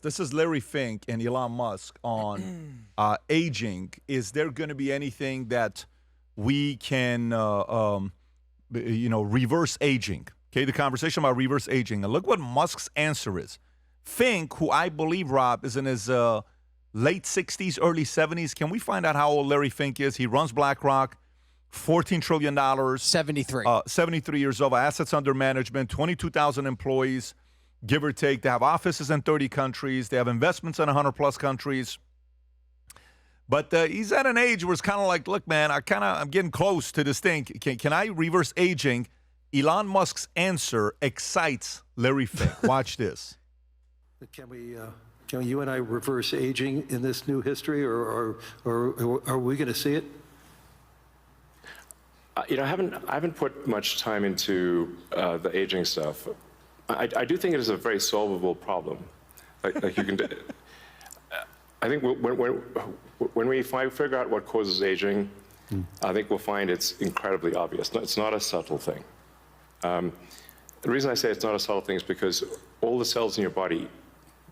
This is Larry Fink and Elon Musk on aging. Is there going to be anything that we can, reverse aging? Okay, the conversation about reverse aging. And look what Musk's answer is. Fink, who I believe, Rob, is in his late 60s, early 70s. Can we find out how old Larry Fink is? He runs BlackRock, $14 trillion. 73. 73 years old, assets under management, 22,000 employees, give or take. They have offices in 30 countries. They have investments in 100-plus countries. But he's at an age where it's kind of like, look, man, I'm getting close to this thing. Can I reverse aging? Elon Musk's answer excites Larry Fink. Watch this. Can you and I reverse aging in this new history, or are we going to see it? I haven't put much time into the aging stuff. I do think it is a very solvable problem. Like you can. I think when we figure out what causes aging, I think we'll find it's incredibly obvious. It's not a subtle thing. The reason I say it's not a subtle thing is because all the cells in your body,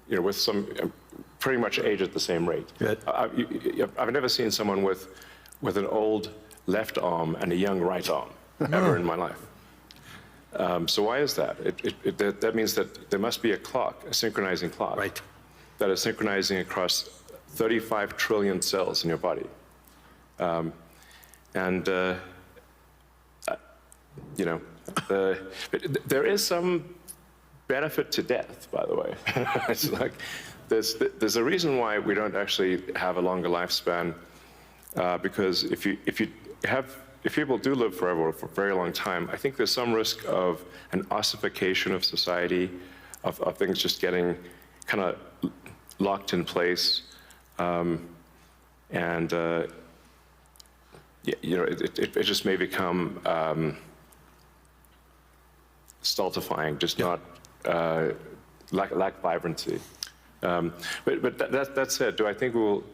with some pretty much age at the same rate. I've never seen someone with an old left arm and a young right arm ever in my life. So why is that? That means that there must be a clock, a synchronizing clock, right, that is synchronizing across 35 trillion cells in your body. There is some benefit to death, by the way. It's like there's a reason why we don't actually have a longer lifespan, because if people do live forever for a very long time, I think there's some risk of an ossification of society, of things just getting kind of locked in place, it just may become stultifying, just not lack vibrancy. But that said, do I think we'll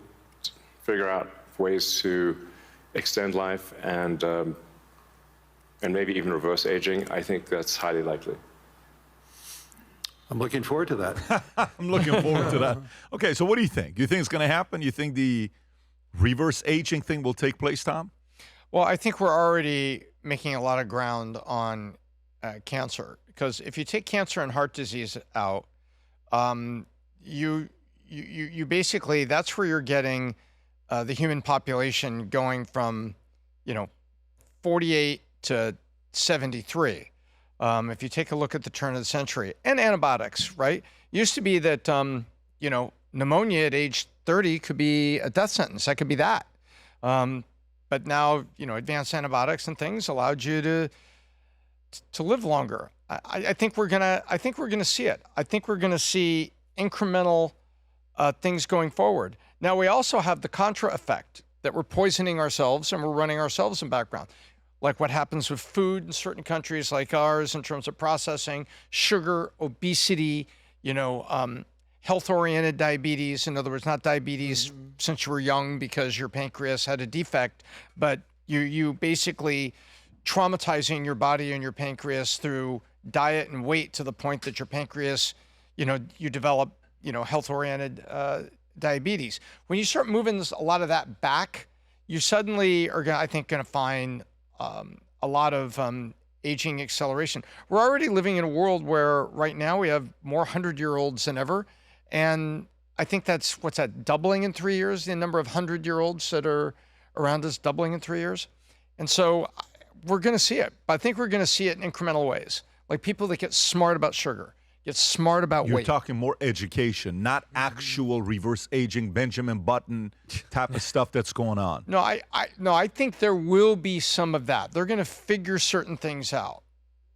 figure out ways to extend life and maybe even reverse aging? I think that's highly likely. I'm looking forward to that. I'm looking forward to that. Okay, so what do you think? You think it's going to happen? You think the reverse aging thing will take place, Tom? Well, I think we're already making a lot of ground on cancer, because if you take cancer and heart disease out, you basically, that's where you're getting the human population going from 48 to 73. If you take a look at the turn of the century, and antibiotics, right? Used to be that pneumonia at age 30 could be a death sentence. That could be that. But now, advanced antibiotics and things allowed you to live longer. I think we're gonna see it. I think we're gonna see incremental things going forward. Now, we also have the contra effect that we're poisoning ourselves and we're running ourselves in background. Like what happens with food in certain countries like ours in terms of processing, sugar, obesity, health-oriented diabetes. In other words, not diabetes since you were young because your pancreas had a defect, but you basically traumatizing your body and your pancreas through diet and weight to the point that your pancreas, you develop, health-oriented diabetes. When you start moving a lot of that back, you suddenly are, I think, going to find a lot of aging acceleration. We're already living in a world where right now we have more 100-year-olds than ever. And I think that's, doubling in 3 years, the number of 100-year-olds that are around us doubling in 3 years. And so we're going to see it. But I think we're going to see it in incremental ways. Like people that get smart about sugar, get smart about weight. You're talking more education, not actual reverse aging, Benjamin Button type of stuff that's going on. No, I think there will be some of that. They're going to figure certain things out.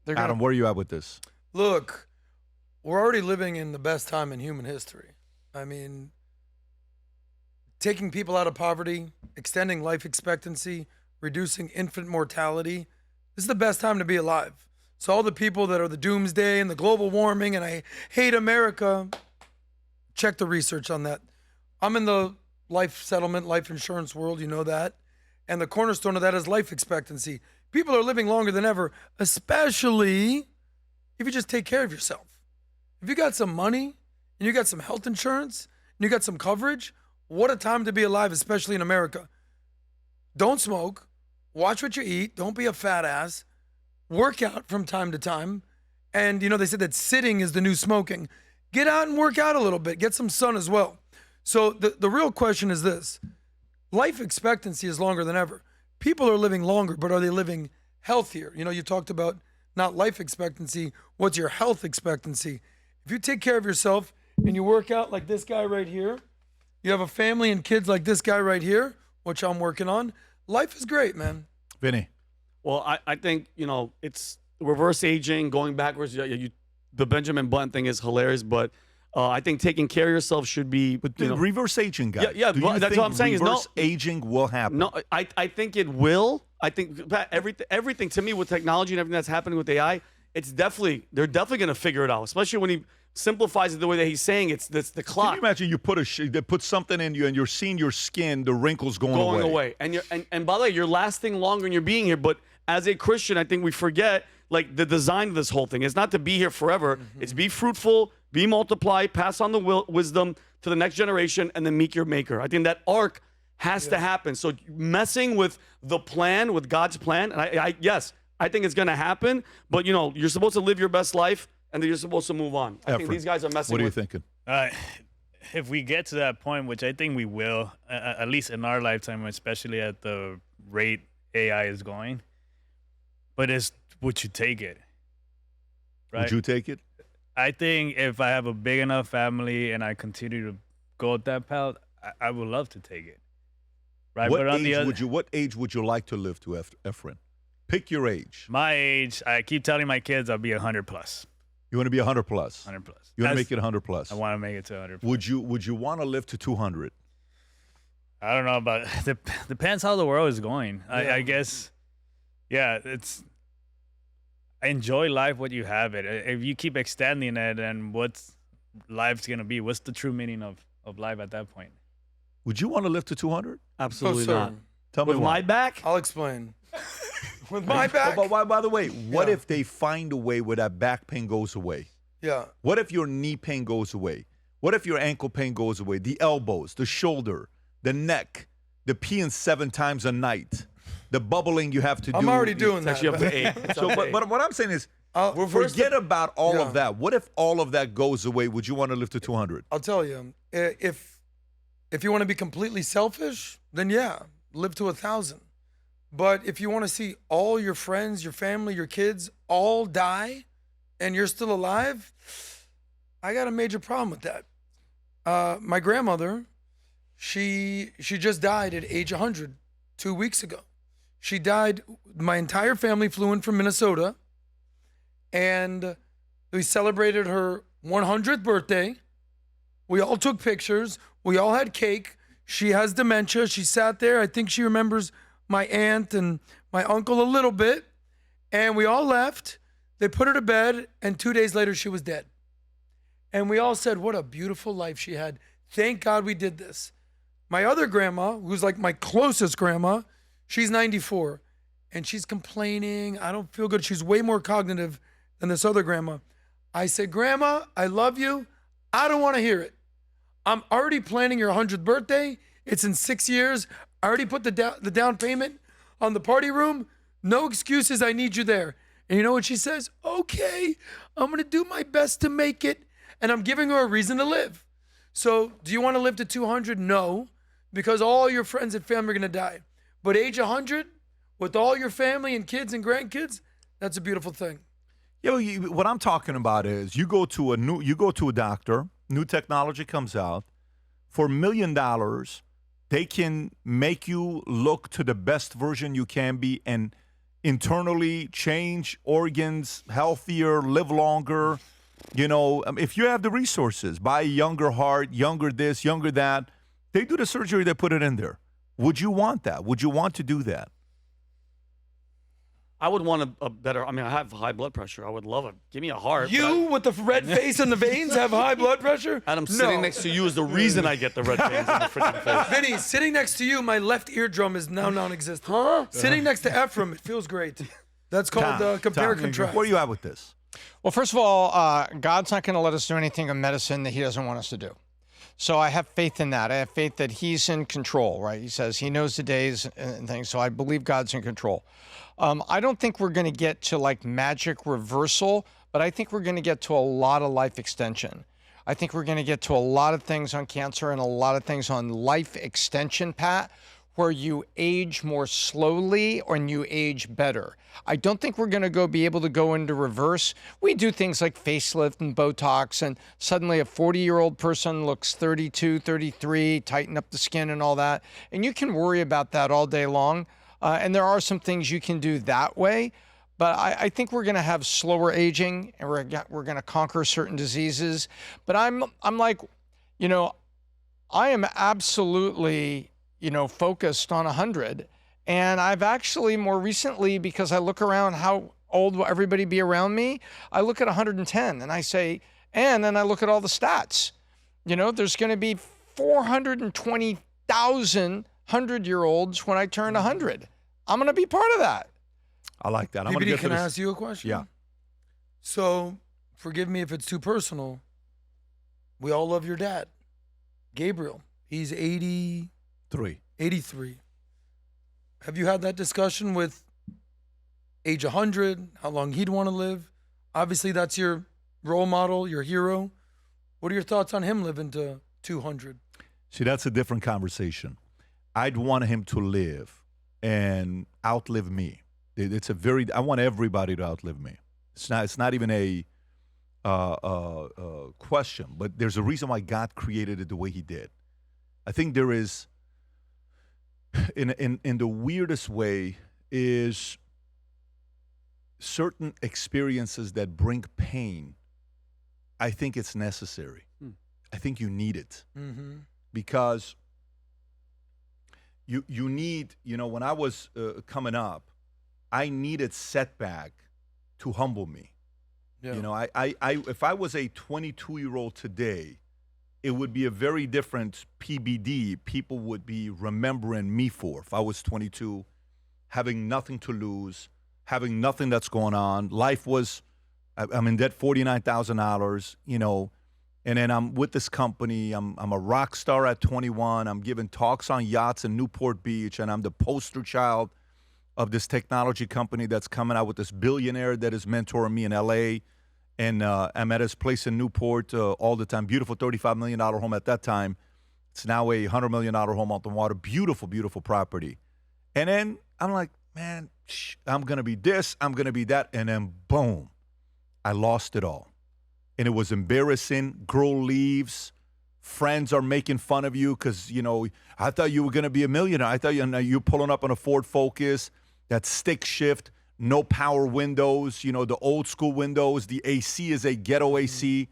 Adam, where are you at with this? Look, we're already living in the best time in human history. I mean, taking people out of poverty, extending life expectancy, reducing infant mortality. This is the best time to be alive. So all the people that are the doomsday and the global warming and I hate America, check the research on that. I'm in the life settlement, life insurance world, you know that. And the cornerstone of that is life expectancy. People are living longer than ever, especially if you just take care of yourself. If you got some money and you got some health insurance, and you got some coverage, what a time to be alive, especially in America. Don't smoke. Watch what you eat. Don't be a fat ass. Work out from time to time. And, they said that sitting is the new smoking. Get out and work out a little bit. Get some sun as well. So the real question is this. Life expectancy is longer than ever. People are living longer, but are they living healthier? You talked about not life expectancy. What's your health expectancy? If you take care of yourself and you work out like this guy right here, you have a family and kids like this guy right here, which I'm working on, life is great, man. Vinny. Well, I think, it's reverse aging, going backwards. The Benjamin Button thing is hilarious, but I think taking care of yourself should be. But the reverse aging, guy. Yeah, Do you that's think what I'm saying is reverse aging will happen? No, I think it will. I think Pat, everything to me with technology and everything that's happening with AI, they're definitely going to figure it out, especially when he simplifies it the way that he's saying it's the clock. Can you imagine they put something in you and you're seeing your skin, the wrinkles going away. And by the way, you're lasting longer and you're being here. But as a Christian, I think we forget like the design of this whole thing. It's not to be here forever. It's be fruitful, be multiply, pass on the wisdom to the next generation, and then meet your maker. I think that arc has to happen. So messing with the plan, with God's plan, and yes, I think it's going to happen. But you're supposed to live your best life. And then you're supposed to move on. I think these guys are messing with. What are you thinking? If we get to that point, which I think we will, at least in our lifetime, especially at the rate AI is going, but would you take it? Right? Would you take it? I think if I have a big enough family and I continue to go at that path, I would love to take it. Right? What age would you like to live to, Efren? Pick your age. My age, I keep telling my kids I'll be 100 plus. You want to be 100 plus? 100 plus. You want to make it 100 plus? I want to make it to 100 plus. Would you want to live to 200? I don't know about depends how the world is going. Yeah. I guess, yeah, I enjoy life what you have it. If you keep extending it, then what's life's going to be? What's the true meaning of life at that point? Would you want to live to 200? Absolutely sir. not. Tell me With why. my back? I'll explain. With my back? But by the way, what if they find a way where that back pain goes away? Yeah. What if your knee pain goes away? What if your ankle pain goes away? The elbows, the shoulder, the neck, the peeing 7 times a night, the bubbling you have to do. I'm already doing that. Actually up to 8. So, but what I'm saying is, First, forget about all yeah. of that. What if all of that goes away? Would you want to live to 200? I'll tell you, if you want to be completely selfish, then yeah, live to 1,000. But if you want to see all your friends, your family, your kids all die and you're still alive, I got a major problem with that. My grandmother, she just died at age 100 2 weeks ago. She died, my entire family flew in from Minnesota and we celebrated her 100th birthday. We all took pictures. We all had cake. She has dementia. She sat there. I think she remembers my aunt and my uncle a little bit, and we all left. They put her to bed, and 2 days later, she was dead. And we all said, what a beautiful life she had. Thank God we did this. My other grandma, who's like my closest grandma, she's 94, and she's complaining. I don't feel good. She's way more cognitive than this other grandma. I said, Grandma, I love you. I don't want to hear it. I'm already planning your 100th birthday. It's in 6 years. I already put the down payment on the party room. No excuses. I need you there. And you know what she says? Okay, I'm going to do my best to make it. And I'm giving her a reason to live. So do you want to live to 200? No, because all your friends and family are going to die. But age 100, with all your family and kids and grandkids, that's a beautiful thing. Yeah, well, what I'm talking about is you go to a doctor, new technology comes out, for $1 million, they can make you look to the best version you can be and internally change organs, healthier, live longer. If you have the resources, buy a younger heart, younger this, younger that, they do the surgery, they put it in there. Would you want that? Would you want to do that? I would want a better. I mean, I have high blood pressure. I would love it. Give me a heart. You with the red face and the veins have high blood pressure? Adam, sitting next to you is the reason I get the red veins in the freaking face. Vinny, sitting next to you, my left eardrum is now non-existent. Huh? Sitting next to Ephraim, it feels great. That's called compare and contrast. Where are you at with this? Well, first of all, God's not going to let us do anything in medicine that he doesn't want us to do. So I have faith in that. I have faith that he's in control, right? He says he knows the days and things. So I believe God's in control. I don't think we're going to get to like magic reversal, but I think we're going to get to a lot of life extension. I think we're going to get to a lot of things on cancer and a lot of things on life extension, Pat, where you age more slowly and you age better. I don't think we're going to be able to go into reverse. We do things like facelift and Botox, and suddenly a 40-year-old person looks 32, 33, tighten up the skin and all that. And you can worry about that all day long. And there are some things you can do that way. But I think we're going to have slower aging, and we're going to conquer certain diseases. But I'm like, you know, I am absolutely, you know, focused on 100. And I've actually more recently, because I look around how old will everybody be around me, I look at 110 and I say, and then I look at all the stats. You know, there's going to be 420,000 100-year-olds when I turn 100. I'm going to be part of that. I like that. I'm going to BBD, get to can I this. ask you a question? Yeah. So, forgive me if it's too personal. We all love your dad, Gabriel. He's 83. Have you had that discussion with age 100, how long he'd want to live? Obviously, that's your role model, your hero. What are your thoughts on him living to 200? See, that's a different conversation. I'd want him to live and outlive me. I want everybody to outlive me. It's not even a question, but there's a reason why God created it the way he did. I think there is, in the weirdest way, is certain experiences that bring pain. I think it's necessary. I think you need it. Because you need, you know, when I was coming up, I needed setback to humble me. Yeah. You know, I if I was a 22-year-old today, it would be a very different PBD people would be remembering me for. If I was 22, having nothing to lose, having nothing that's going on, life was, I'm in debt $49,000, you know, and then I'm with this company. I'm a rock star at 21. I'm giving talks on yachts in Newport Beach, and I'm the poster child of this technology company that's coming out with this billionaire that is mentoring me in LA. And I'm at his place in Newport all the time. Beautiful $35 million home at that time. It's now a $100 million home on the water. Beautiful, beautiful property. And then I'm like, man, I'm going to be this, I'm going to be that. And then boom, I lost it all. And it was embarrassing. Girl leaves. Friends are making fun of you because, you know, I thought you were going to be a millionaire. I thought you're pulling up on a Ford Focus, that stick shift, no power windows, you know, the old school windows. The AC is a ghetto AC.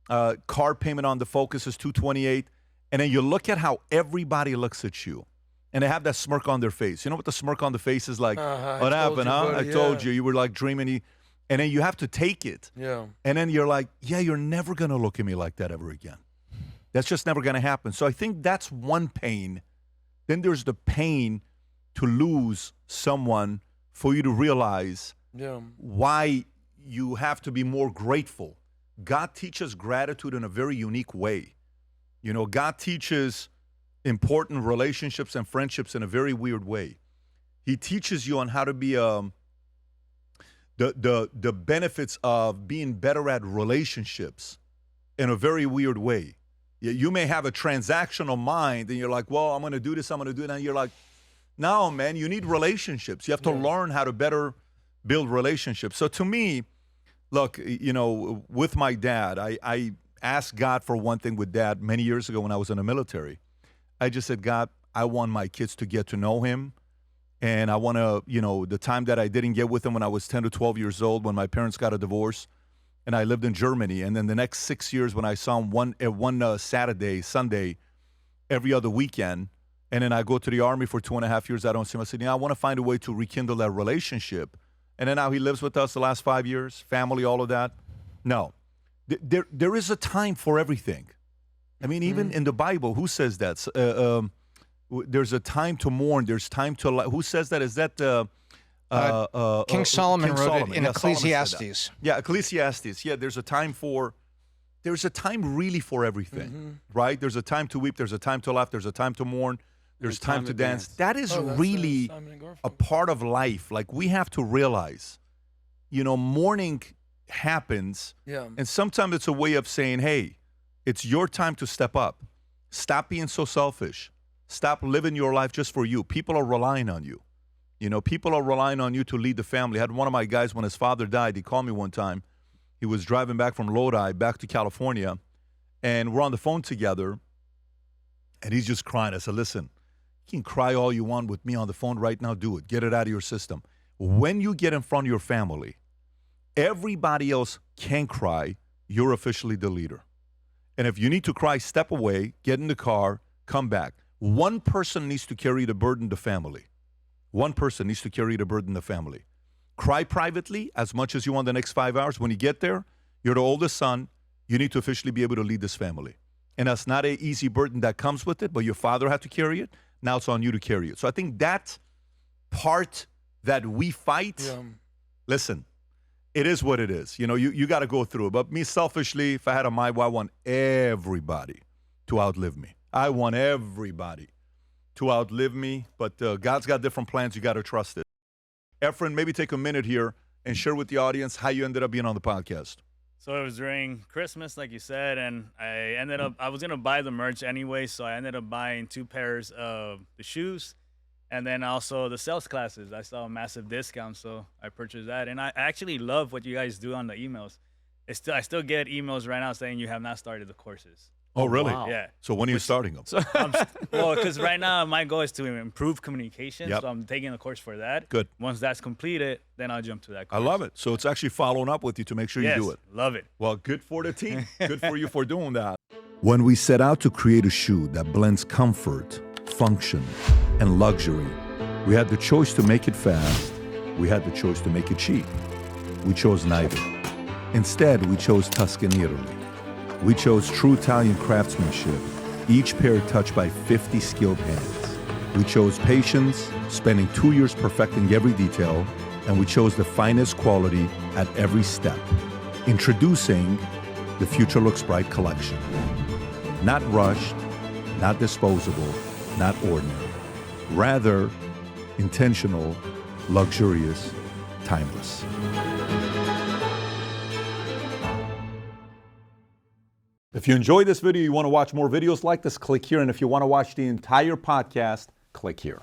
Car payment on the Focus is $228. And then you look at how everybody looks at you. And they have that smirk on their face. You know what the smirk on the face is like? What happened, huh? Buddy, I told you. You were like dreaming. And then you have to take it. Yeah. And then you're like, yeah, you're never going to look at me like that ever again. That's just never going to happen. So I think that's one pain. Then there's the pain to lose someone, for you to realize why you have to be more grateful. God teaches gratitude in a very unique way. You know, God teaches important relationships and friendships in a very weird way. He teaches you on how to be the benefits of being better at relationships in a very weird way. You may have a transactional mind and you're like, well, I'm going to do this, I'm going to do that. And you're like, no, man, you need relationships. You have to learn how to better build relationships. So to me, look, you know, with my dad, I asked God for one thing with Dad many years ago when I was in the military. I just said, God, I want my kids to get to know him. And I want to, you know, the time that I didn't get with him when I was 10 to 12 years old, when my parents got a divorce, and I lived in Germany. And then the next 6 years when I saw him one Saturday, Sunday, every other weekend, and then I go to the Army for 2.5 years, I don't see him. I said, I want to find a way to rekindle that relationship. And then now he lives with us the last 5 years, family, all of that. No. There is a time for everything. I mean, even in the Bible, who says that? There's a time to mourn. There's time to who says that? Is that King Solomon wrote it in Yeah, Solomon said that. Ecclesiastes. Yeah, Ecclesiastes. Yeah, there's a time really for everything, right? There's a time to weep, there's a time to laugh, there's a time to mourn, there's time to dance. That is that's, really Simon and Garfunkel. a part of life. Like, we have to realize, mourning happens, and sometimes it's a way of saying, hey, it's your time to step up. Stop being so selfish. Stop living your life just for you. People are relying on you. People are relying on you to lead the family. I had one of my guys, when his father died, he called me one time. He was driving back from Lodi back to California, and we're on the phone together, and he's just crying. I said, listen, you can cry all you want with me on the phone right now. Do it. Get it out of your system. When you get in front of your family, everybody else can cry. You're officially the leader. And if you need to cry, step away, get in the car, come back. One person needs to carry the burden, the family. One person needs to carry the burden, the family. Cry privately as much as you want the next 5 hours. When you get there, you're the oldest son. You need to officially be able to lead this family. And that's not an easy burden that comes with it, but your father had to carry it. Now it's on you to carry it. So I think that part that we fight, listen, it is what it is. You got to go through it. But me, selfishly, if I had a my way, I want everybody to outlive me. I want everybody to outlive me. But God's got different plans. You got to trust it. Efren, maybe take a minute here and share with the audience how you ended up being on the podcast. So it was during Christmas, like you said, and I was going to buy the merch anyway, so I ended up buying 2 pairs of the shoes and then also the sales classes. I saw a massive discount, so I purchased that. And I actually love what you guys do on the emails. I still get emails right now saying you have not started the courses. Oh, really? Wow. Yeah. So when are you starting them? Well, because right now my goal is to improve communication, Yep. so I'm taking the course for that. Good. Once that's completed, then I'll jump to that I course. love it. So it's actually following up with you to make sure Yes, you do it. love it. Well, good for the team. Good for you for doing that. When we set out to create a shoe that blends comfort, function, and luxury, we had the choice to make it fast. We had the choice to make it cheap. We chose neither. Instead, we chose Tuscany, Italy. We chose true Italian craftsmanship, each pair touched by 50 skilled hands. We chose patience, spending 2 years perfecting every detail, and we chose the finest quality at every step. Introducing the Future Looks Bright collection. Not rushed, not disposable, not ordinary. Rather, intentional, luxurious, timeless. If you enjoyed this video, you want to watch more videos like this, click here. And if you want to watch the entire podcast, click here.